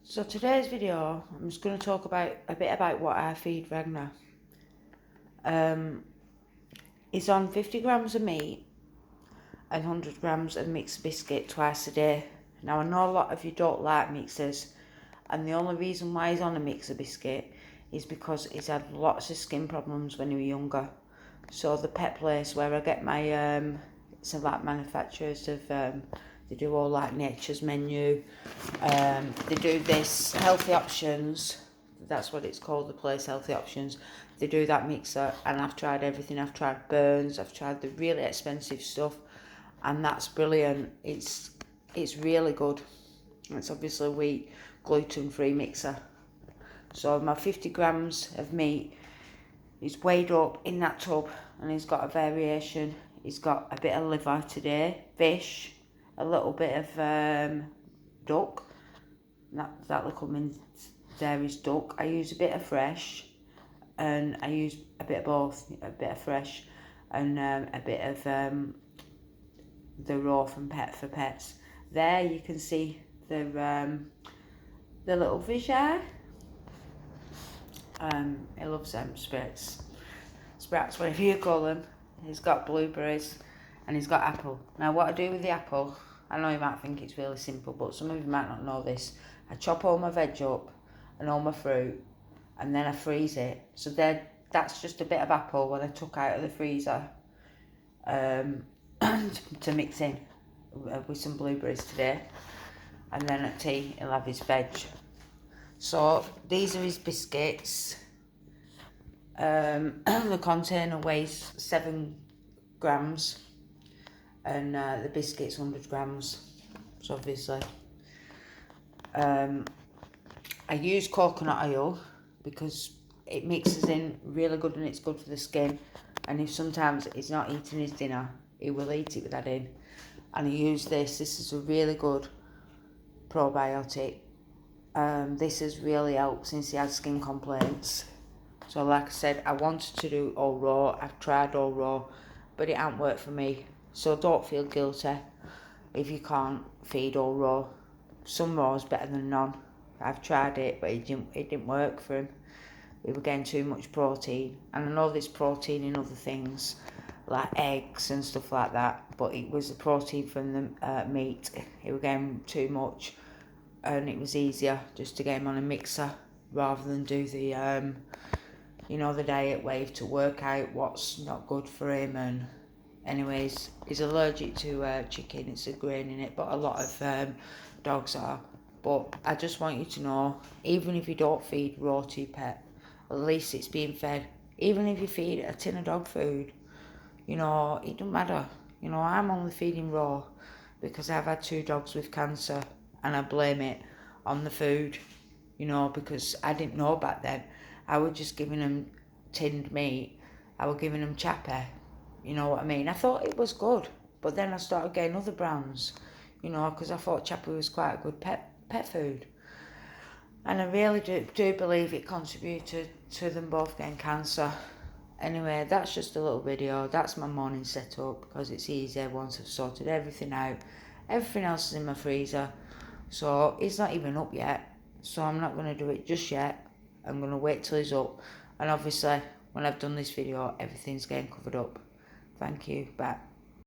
So today's video, I'm just going to talk about a bit about what I feed Ragnar. He's on 50 grams of meat and 100 grams of mixed biscuit twice a day. Now I know a lot of you don't like mixers, and the only reason why he's on a mixer biscuit is because he's had lots of skin problems when he was younger. So the pet place where I get my some like manufacturers of they do all like Nature's Menu. They do this Healthy Options. That's what it's called, the place, Healthy Options. They do that mixer, and I've tried everything. I've tried Burns. I've tried the really expensive stuff, and that's brilliant. It's really good. It's obviously a wheat gluten-free mixer. So my 50 grams of meat is weighed up in that tub, and he's got a variation. He's got a bit of liver today, fish, a little bit of duck. That little mint there is duck. I use a bit of fresh, and I use a bit of both, a bit of fresh and a bit of the raw from Pets. There you can see the little fish eye. He loves them sprats, whatever you call them. He's got blueberries and he's got apple. Now what I do with the apple, I know you might think it's really simple, but some of you might not know this. I chop all my veg up and all my fruit, and then I freeze it. So that's just a bit of apple when I took out of the freezer to mix in with some blueberries today. And then at tea he'll have his veg. So these are his biscuits. The container weighs 7 grams and the biscuits 100 grams. So obviously I use coconut oil because it mixes in really good and it's good for the skin. And if sometimes he's not eating his dinner, he will eat it with that in. And I use this. This is a really good probiotic. This has really helped since he had skin complaints. So like I said, I wanted to do all raw. I've tried all raw, but it hasn't worked for me. So don't feel guilty if you can't feed all raw. Some raw is better than none. I've tried it, but it didn't work for him. We were getting too much protein. And I know there's protein in other things, like eggs and stuff like that, but it was the protein from the meat. It was getting too much, and it was easier just to get him on a mixer rather than do the the diet wave to work out what's not good for him. And anyways, he's allergic to chicken. It's a grain in it, but a lot of dogs are. But I just want you to know, even if you don't feed raw to your pet, at least it's being fed. Even if you feed a tin of dog food, it doesn't matter. I'm only feeding raw because I've had 2 dogs with cancer, and I blame it on the food, because I didn't know back then. I was just giving them tinned meat. I was giving them chappy. You know what I mean? I thought it was good, but then I started getting other brands, because I thought chappy was quite a good pet food. And I really do believe it contributed to them both getting cancer. Anyway, that's just a little video. That's my morning setup because it's easier once I've sorted everything out. Everything else is in my freezer. So it's not even up yet. So I'm not going to do it just yet. I'm going to wait till he's up. And obviously, when I've done this video, everything's getting covered up. Thank you. Bye.